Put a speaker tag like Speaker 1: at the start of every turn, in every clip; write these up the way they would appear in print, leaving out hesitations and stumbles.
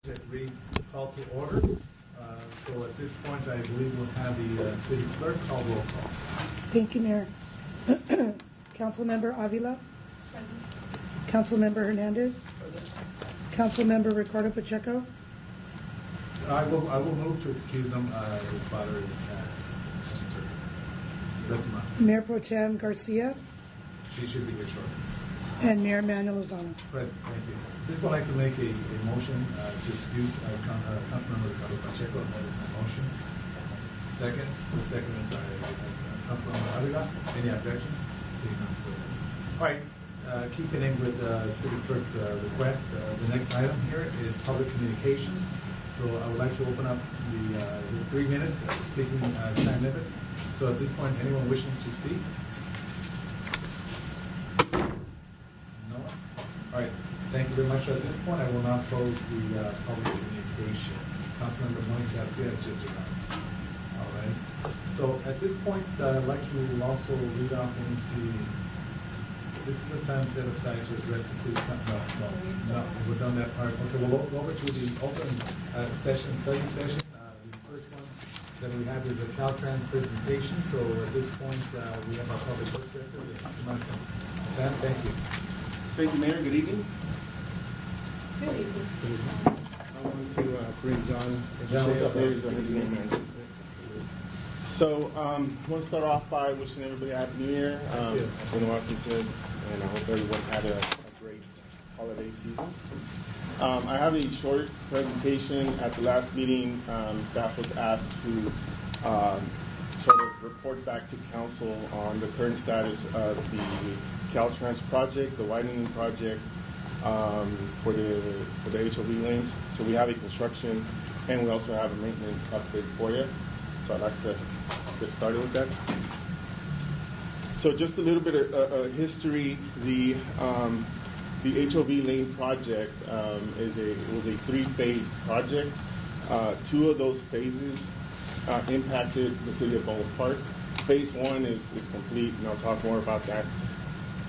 Speaker 1: That reads call to order. So at this point, I believe we'll have the city clerk call roll call.
Speaker 2: Thank you, Mayor. Councilmember Avila.
Speaker 3: Present.
Speaker 2: Councilmember Hernandez.
Speaker 1: Present.
Speaker 2: Councilmember Ricardo Pacheco.
Speaker 1: I will move to excuse him. His father is that's him.
Speaker 2: Mayor Pro Tem Garcia.
Speaker 1: She should be here shortly.
Speaker 2: And Mayor Manuel Lozano.
Speaker 1: Present. Thank you. This would like to make a motion to excuse Councilmember Ricardo Pacheco. That is my motion. Second. Seconded by Councilmember Avila. Any objections? Seeing none. So, all right. Keeping in with City Clerk's request, the next item here is public communication. So I would like to open up the 3 minutes speaking time limit. So at this point, anyone wishing to speak? No one? All right. Thank you very much. At this point, I will now close the public communication. Councilmember Monica Garcia has just arrived. All right. So at this point, I'd like to also read off and see. This is the time set aside to address the city. No, we've done that part. Okay, we'll go over to the open session, study session. The first one that we have is a Caltrans presentation. So at this point, we have our public works director, Sam. Thank you.
Speaker 4: Thank you, Mayor. Good evening.
Speaker 3: Good evening.
Speaker 4: I want to bring John.
Speaker 1: John, what's up?
Speaker 4: So I want to start off by wishing everybody a happy New Year. I've been in Washington, and I hope everyone had a great holiday season. I have a short presentation. At the last meeting, staff was asked to sort of report back to council on the current status of the Caltrans project, the widening project for the HOV lanes. So we have a construction, and we also have a maintenance update for you. So I'd like to get started with that. So just a little bit of history. The HOV lane project was a 3-phase project. 2 of those phases impacted the city of Baldwin Park. Phase 1 is complete, and I'll talk more about that.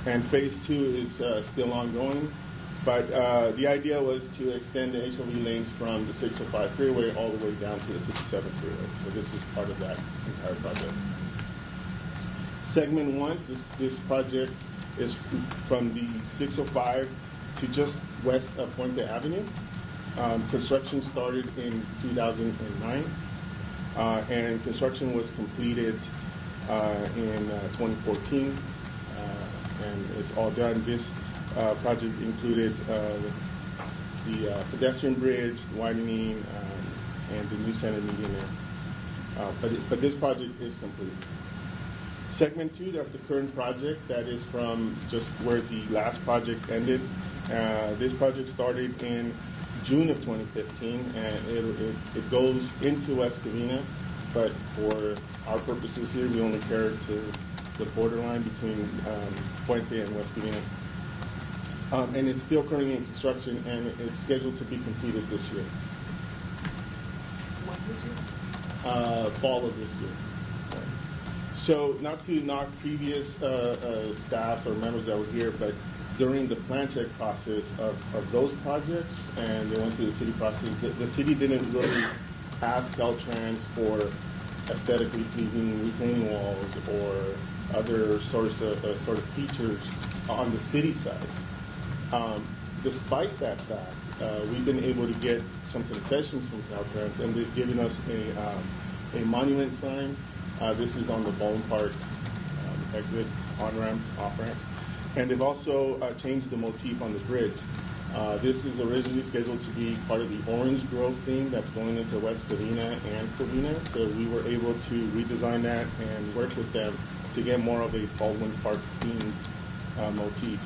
Speaker 4: And phase 2 is still ongoing. But the idea was to extend the HOV lanes from the 605 freeway all the way down to the 57 freeway. So this is part of that entire project. Segment 1, this project is from the 605 to just west of Puente Avenue. Construction started in 2009, and construction was completed in 2014, and it's all done. This project included the pedestrian bridge, the widening, and the new center median there. But this project is complete. Segment 2, that's the current project. That is from just where the last project ended. This project started in June of 2015, and it goes into West Covina, but for our purposes here, we only care to the borderline between Puente and West Covina. And it's still currently in construction, and it's scheduled to be completed this year.
Speaker 3: What this year?
Speaker 4: Fall of this year. Right. So not to knock previous staff or members that were here, but during the plan check process of those projects, and they went through the city process, the city didn't really ask Caltrans for aesthetically pleasing retaining walls or other sorts of features on the city side. Despite that fact, we've been able to get some concessions from Caltrans, and they've given us a monument sign. This is on the Baldwin Park exit, on-ramp, off-ramp. And they've also changed the motif on the bridge. This is originally scheduled to be part of the orange grove theme that's going into West Covina and Covina. So we were able to redesign that and work with them to get more of a Baldwin Park themed motif.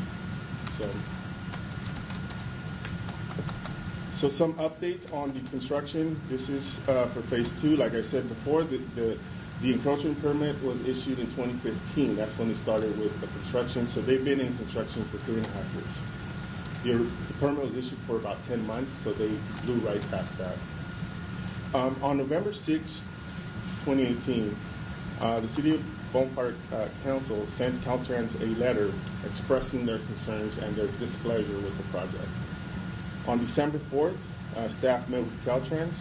Speaker 4: So some updates on the construction. This is for phase 2. Like I said before, the encroachment permit was issued in 2015. That's when they started with the construction. So they've been in construction for 3.5 years. The permit was issued for about 10 months, so they blew right past that. On November 6, 2018, the City of Baldwin Park Council sent Caltrans a letter expressing their concerns and their displeasure with the project. On December 4th, staff met with Caltrans,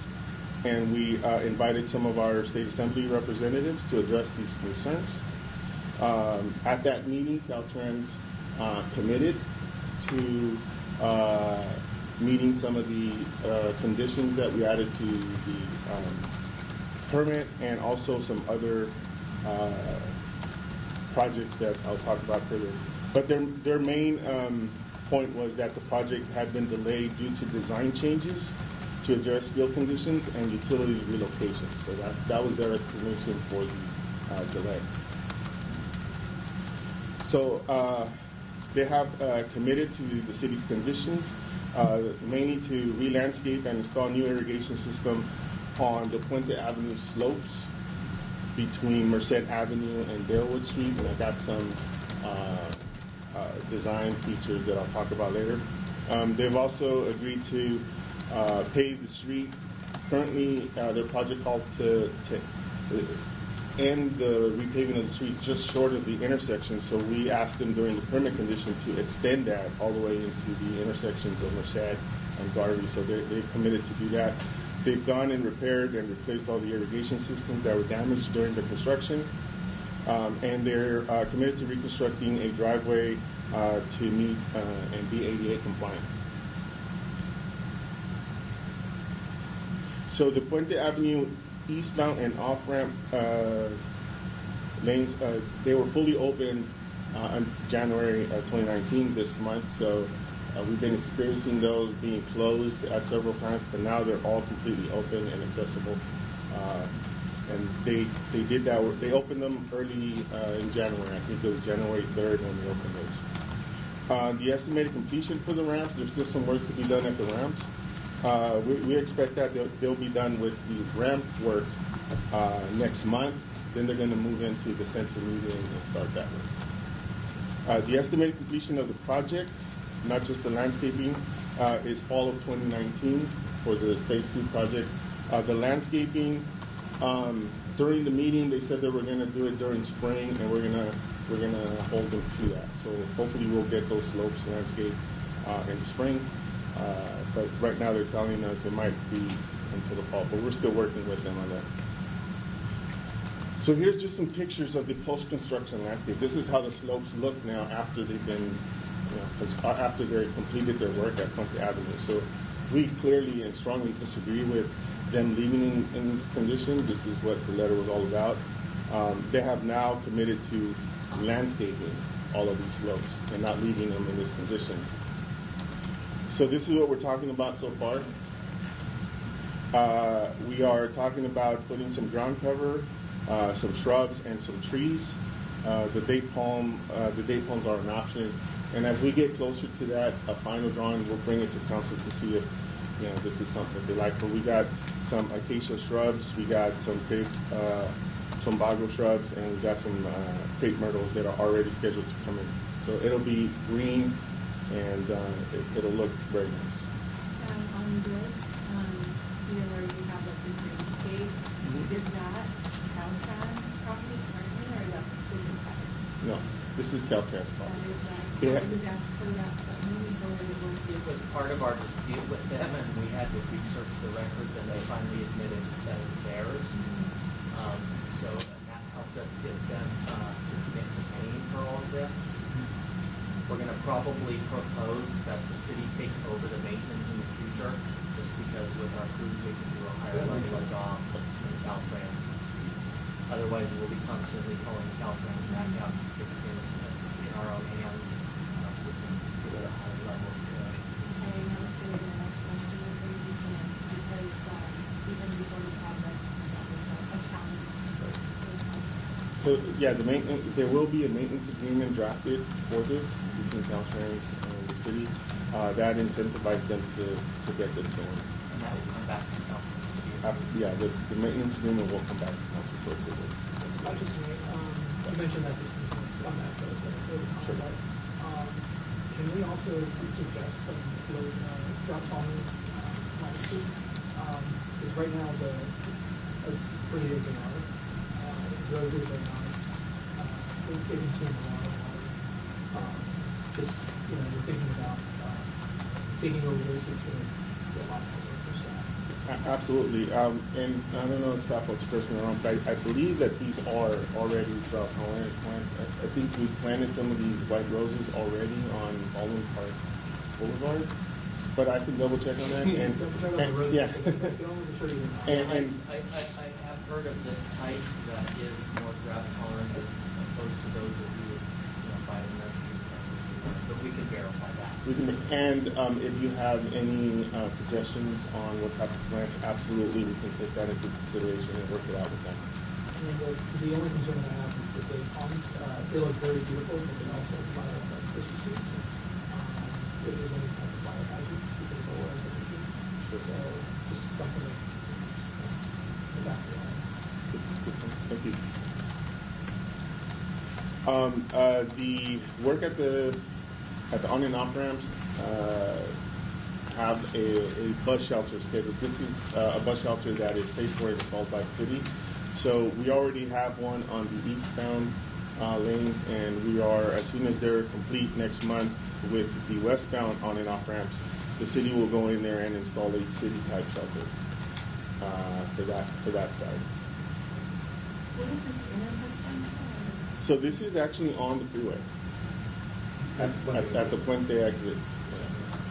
Speaker 4: and we invited some of our state assembly representatives to address these concerns. At that meeting, Caltrans committed to meeting some of the conditions that we added to the permit, and also some other projects that I'll talk about further. But their main point was that the project had been delayed due to design changes to address field conditions and utility relocation. So that was their explanation for the delay. So they have committed to the city's conditions, mainly to re-landscape and install new irrigation system on the Puente Avenue slopes between Merced Avenue and Dalewood Street, and I got some design features that I'll talk about later. They've also agreed to pave the street. Currently, their project called to end the repaving of the street just short of the intersection, so we asked them during the permit condition to extend that all the way into the intersections of Merced and Garvey, so they've committed to do that. They've gone and repaired and replaced all the irrigation systems that were damaged during the construction, and they're committed to reconstructing a driveway to meet and be ADA compliant. So the Puente Avenue eastbound and off-ramp lanes, they were fully open on January 2019, this month, so we've been experiencing those being closed at several times, but now they're all completely open and accessible. And they did that. They opened them early in January. I think it was January 3rd when they opened those. The estimated completion for the ramps, there's still some work to be done at the ramps. We expect that they'll be done with the ramp work next month. Then they're going to move into the central median and start that work. The estimated completion of the project, not just the landscaping, is fall of 2019 for the phase 2 project. The landscaping, during the meeting, they said they were going to do it during spring, and we're gonna hold them to that. So hopefully we'll get those slopes landscaped in the spring. But right now they're telling us it might be until the fall, but we're still working with them on that. So here's just some pictures of the post-construction landscape. This is how the slopes look now after they've been, after they've completed their work at Puente Avenue. So we clearly and strongly disagree with them leaving in this condition. This is what the letter was all about. They have now committed to landscaping all of these slopes and not leaving them in this condition. So this is what we're talking about so far. We are talking about putting some ground cover, some shrubs, and some trees. The date palms are an option. And as we get closer to that final drawing, we'll bring it to council to see if this is something that they like. But we got some acacia shrubs, we got some crepe, some bago shrubs, and we got some crepe myrtles that are already scheduled to come in. So it'll be green, and it'll look very nice.
Speaker 3: So on this, where you have like the greenscape, is that Caltrans property currently, or is that the city property?
Speaker 4: No, this is Caltrans
Speaker 3: That
Speaker 4: property.
Speaker 3: is right. So
Speaker 4: Yeah.
Speaker 3: would that, moving forward, it would be.
Speaker 5: It was part of our dispute with them, and we had to research the records, and they finally admitted that it's theirs. So and that helped us get them to commit to paying for all of this. We're going to probably propose that the city take over the maintenance in the future, just because with our crews we can do a higher level of job than Caltrans. Otherwise, we'll be constantly calling Caltrans back out to fix things in our own hands. We can do it at a higher level.
Speaker 3: Okay, now let's get into the next one. Do is they use finance because even before the project, that was a challenge.
Speaker 4: So yeah, there will be a maintenance agreement drafted for this between Caltrans and the city that incentivizes them to get this going.
Speaker 5: And that will come back to council.
Speaker 4: Yeah, the maintenance agreement will come back to council for approval.
Speaker 6: I just you mentioned that this is on that goes
Speaker 4: Sure.
Speaker 6: Can we also suggest some drought tolerant landscape? Because right now as pretty as they are, roses are not. They consume a lot of water. Just you're thinking about taking over this, it's going to be a lot more work.
Speaker 4: Absolutely. And I don't know if staff will express me wrong, but I believe that these are already drought-tolerant plants. I think we planted some of these white roses already on Baldwin Park Boulevard, but I can double check on that. Yeah. And
Speaker 5: I have heard of this type that is more drought tolerant as opposed to those that we would buy in the nursery, but we can verify that.
Speaker 4: If you have any suggestions on what type of plants, absolutely we can take that into consideration and work it out with them.
Speaker 6: And the only concern that I have is that the palms, they look very beautiful, but they also provide like Christmas trees. If there's any kind of fire hazards, because of the oils or anything. So just something that in the back of your mind.
Speaker 4: Thank you. The work at the on and off ramps have a bus shelter scheduled. This is a bus shelter that is paid for and installed by the city. So we already have one on the eastbound lanes, and we are, as soon as they're complete next month with the westbound on and off ramps, the city will go in there and install a city type shelter for that side.
Speaker 3: What is this intersection?
Speaker 4: So this is actually on the freeway at the Puente exit.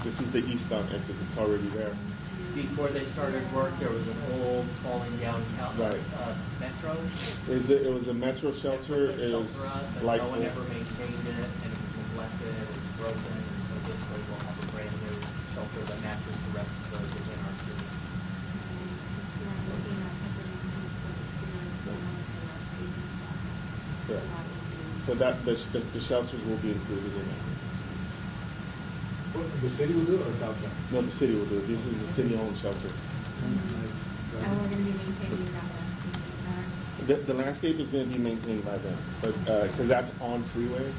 Speaker 4: This is the eastbound exit. It's already there.
Speaker 5: Before they started work, there was an old falling down
Speaker 4: Right.
Speaker 5: metro.
Speaker 4: It was a metro shelter. It was
Speaker 5: but
Speaker 4: like
Speaker 5: no one ever maintained it, and it was neglected, it was broken, and so this way we'll have a brand new shelter that matches the rest of those within our city.
Speaker 4: Correct. So that the shelters will be included in that.
Speaker 1: The city will do it or Caltrans?
Speaker 4: No, the city will do it. This is a city-owned shelter.
Speaker 1: Nice.
Speaker 3: And we're going to be maintaining that landscape.
Speaker 4: The landscape is going to be maintained by them, but because that's on freeway.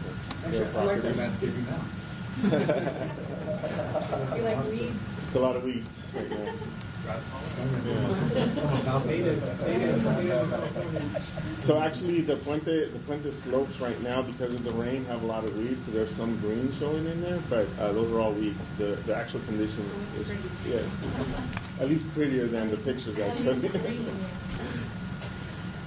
Speaker 4: That's their
Speaker 1: Actually, I like
Speaker 4: property.
Speaker 1: that landscaping now.
Speaker 3: You like weeds?
Speaker 4: It's a lot of weeds right now.
Speaker 1: Someone's house.
Speaker 4: So actually, the Puente slopes right now, because of the rain, have a lot of weeds. So there's some green showing in there, but those are all weeds. The actual condition is, yeah, at least prettier than the pictures actually.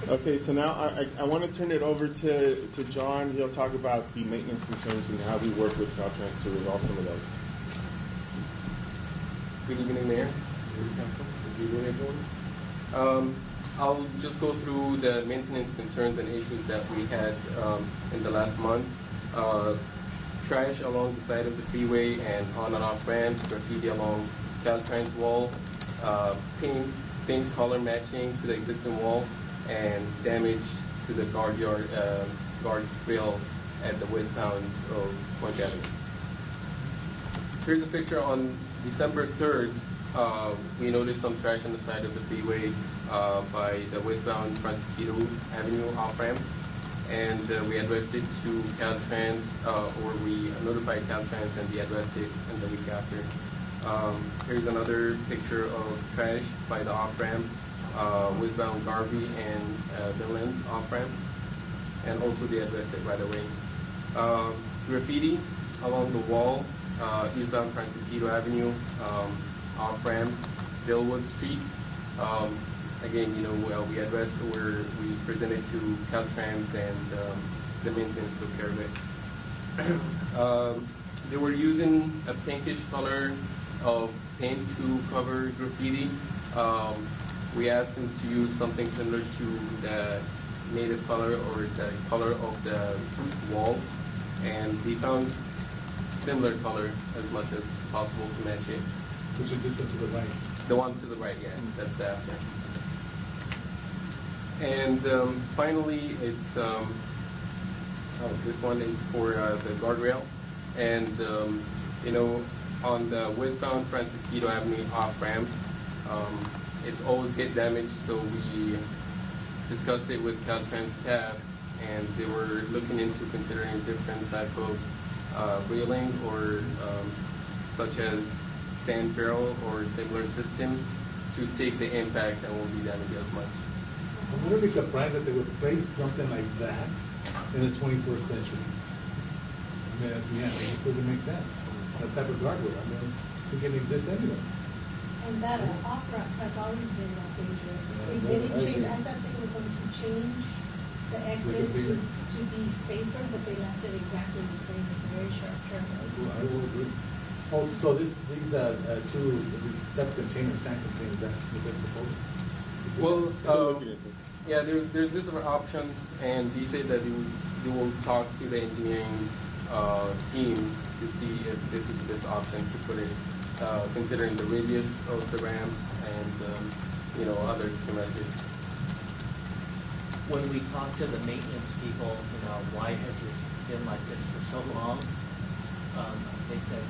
Speaker 4: Okay, so now I want to turn it over to John. He'll talk about the maintenance concerns and how we work with Caltrans to resolve some of those.
Speaker 7: Good evening, Mayor. Good evening, everyone. I'll just go through the maintenance concerns and issues that we had in the last month. Trash along the side of the freeway and on and off ramps, graffiti along Caltrans wall, paint color matching to the existing wall, and damage to the guardrail at the westbound of Point Avenue. Here's a picture on December 3rd. We noticed some trash on the side of the freeway by the westbound Francisquito Avenue off-ramp, and we addressed it to Caltrans, or we notified Caltrans, and they addressed it in the week after. Here's another picture of trash by the off-ramp, westbound Garvey and Midland off-ramp, and also they addressed it right away. Graffiti along the wall, eastbound Francisquito Avenue, off-ramp, Billwood Street. Again, we addressed, we presented to Caltrans, and the maintenance took care of it. They were using a pinkish color of paint to cover graffiti. We asked them to use something similar to the native color or the color of the walls, and we found similar color as much as possible to match it.
Speaker 1: Which is this one to the right?
Speaker 7: The one to the right, yeah, that's the after. And finally, it's this one is for the guardrail, and on the westbound Francisquito Avenue off ramp, it's always get damaged. So we discussed it with Caltrans staff, and they were looking into considering different type of railing or such as sand barrel or similar system to take the impact and won't be damaged as much.
Speaker 1: I'm really surprised that they would place something like that in the 21st century. I mean, at the end, it just doesn't make sense. That type of guardrail, I mean, it can exist anywhere.
Speaker 8: And that off-ramp has always always been that dangerous. They
Speaker 1: Yeah,
Speaker 8: didn't
Speaker 1: I
Speaker 8: change,
Speaker 1: agree.
Speaker 8: I thought they were going to change the exit to be safer, but they left it exactly the same. It's a very sharp turn.
Speaker 1: I will agree. Oh, so these PEP containers, sand containers, that's what they're proposing?
Speaker 7: Well,
Speaker 4: Looking into it.
Speaker 7: yeah, there's different options, and they say that they will talk to the engineering team to see if this is the best option to put it, considering the radius of the ramps and other measures.
Speaker 5: When we talk to the maintenance people, why has this been like this for so long? They said,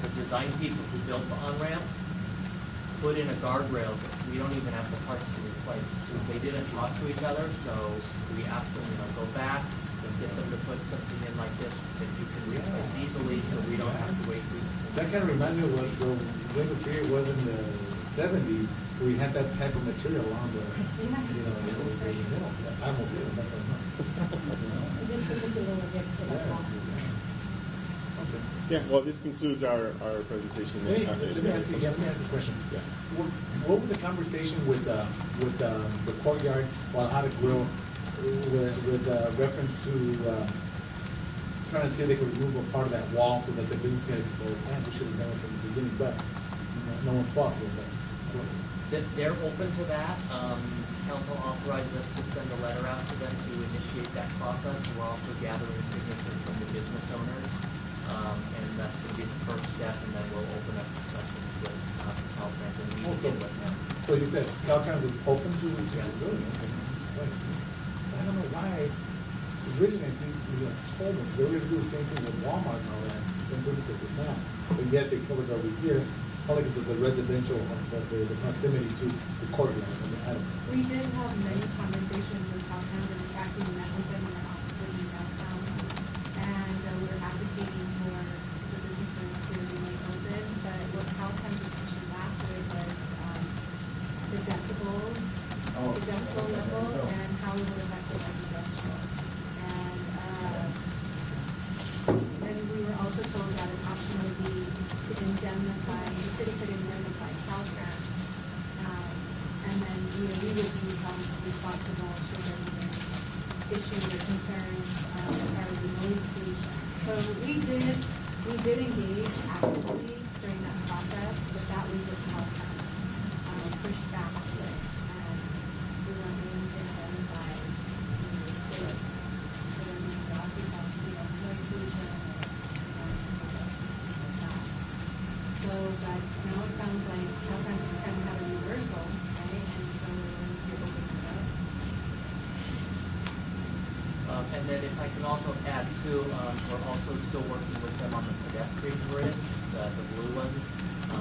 Speaker 5: the design people who built the on-ramp put in a guardrail that we don't even have the parts to replace. They didn't talk to each other, so we asked them, go back and get them to put something in like this that you can replace easily, so we don't have to wait weeks.
Speaker 1: That kind of reminds me of what the winter period was in the 70s, where we had that type of material on the, hill. I almost hit him.
Speaker 8: This particular one gets hit
Speaker 1: Yeah.
Speaker 8: last.
Speaker 1: Okay.
Speaker 4: Yeah, well, this concludes our presentation.
Speaker 1: Let me ask you a question.
Speaker 4: Yeah.
Speaker 1: What was the conversation with the courtyard Guadalajara Grill with reference to trying to see if they could remove a part of that wall so that the business can explode? Man, we should have done it from the beginning, but no one's fault here. But
Speaker 5: They're open to that. Council authorized us to send a letter out to them to initiate that process. We're also gathering signatures from the business owners, and that's going to be the first step, and then we'll open up discussions with Caltrans and we begin with them.
Speaker 1: So you said Caltrans is open to
Speaker 5: Yes.
Speaker 1: really? Okay. That's nice. I don't know why. Originally, I think we had told them they were going to do the same thing with Walmart and all that. Thank goodness they did not. But yet they covered over here, probably because of the residential, the proximity to the courtyard. I mean, I don't know.
Speaker 3: We did have many conversations with Caltrans, and in fact, we met with them in their offices in downtown. And we were advocating for the businesses to remain open, but what Caltrans was pushing back with was the decibels, the decibel level, and how it would affect the residential. And we were also told that an option would be to indemnify, the city could indemnify Caltrans. And then, we would be held responsible should there be any issues or concerns as far as the noise pollution. So we did engage actively during that process, but that was what Caltrans pushed back with. And we weren't willing to indemnify the state for any lawsuits on, noise pollution or like that. So, but now it sounds like Caltrans has kind of had a reversal, right? And so we're willing to open it up.
Speaker 5: And then if I can also add too, we're also still working with them on the pedestrian bridge, the blue one,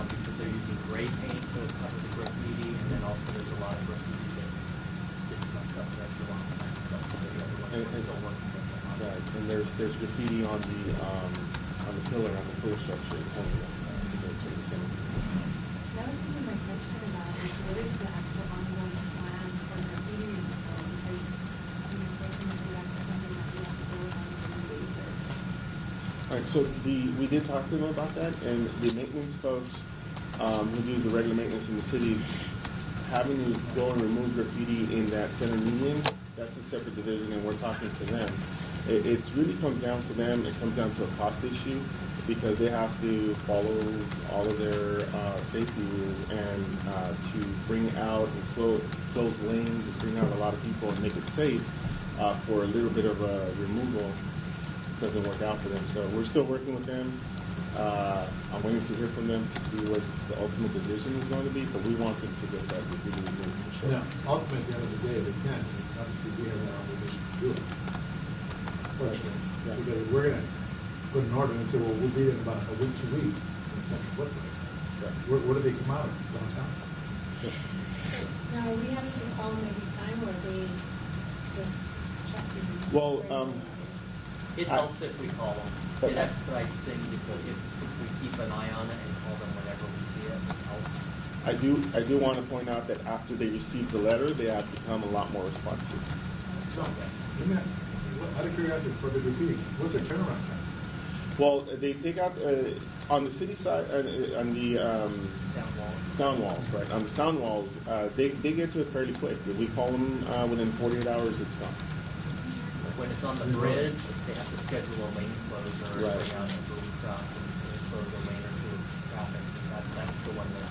Speaker 5: because they're using gray paint to cover the graffiti, and then also there's a lot of graffiti that gets left up there for a long time. So the other one, we're still working with them on that.
Speaker 4: Right, and there's graffiti on the pillar, on the pillar structure.
Speaker 3: That was kind of my question about is what is the actual ongoing plan for graffiti removal? Because unfortunately that's just something that we have to deal with on a daily basis.
Speaker 4: All right, so we did talk to them about that, and the maintenance folks who do the regular maintenance in the city, having to go and remove graffiti in that center median, that's a separate division, and we're talking to them. It really comes down to them. It comes down to a cost issue because they have to follow all of their safety rules and to bring out and close lanes and bring out a lot of people and make it safe for a little bit of a removal doesn't work out for them. So we're still working with them. I'm waiting to hear from them to see what the ultimate decision is going to be, but we want them to get that graffiti removed for sure.
Speaker 1: Now, ultimately, at the end of the day, they can. Obviously, we have that obligation to do it. Fortunately,
Speaker 4: Yeah.
Speaker 1: because we're going to put an order and say, well, we'll be in about a week, 2 weeks. That's what place.
Speaker 4: Right.
Speaker 1: Where do they come out of? Downtown?
Speaker 8: Now, are we having to call them every time, or are they just checking?
Speaker 4: Well,
Speaker 5: It helps if we call them.
Speaker 4: Okay.
Speaker 5: It expedites things if we keep an eye on it and call them whenever we see it. It helps.
Speaker 4: I do want to point out that after they receive the letter, they have become a lot more responsive.
Speaker 1: So, out of curiosity, for the graffiti, what's their turnaround time?
Speaker 4: Well, they take out On the city side, on the
Speaker 5: Sound walls.
Speaker 4: sound walls, right? On the sound walls, they get to it fairly quick. If we call them within 48 hours, it's gone.
Speaker 5: When it's on the bridge, they have to schedule a lane closure,
Speaker 4: Right.
Speaker 5: bring out a boom truck and close a lane or two of traffic. That's the one that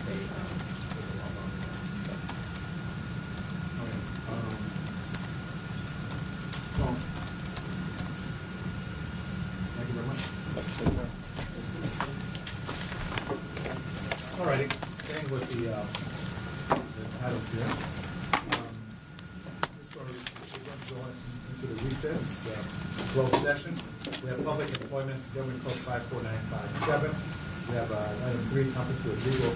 Speaker 5: they put a lot on.
Speaker 1: Okay. Well, thank you very much. All righty, staying with the items here. Let's go into the recess, closed session. We have public employment, government code 54957. We have item 3, conference with legal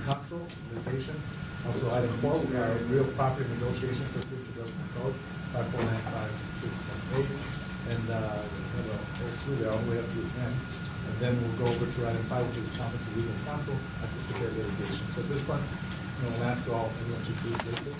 Speaker 1: counsel, litigation. Also item 4, real property negotiation pursuant to government code 54956.8. And we have a whole slew there all the way up to the end. And then we'll go over to item 5, which is conference with legal counsel, anticipated litigation. So at this point, we'll ask everyone to please leave it.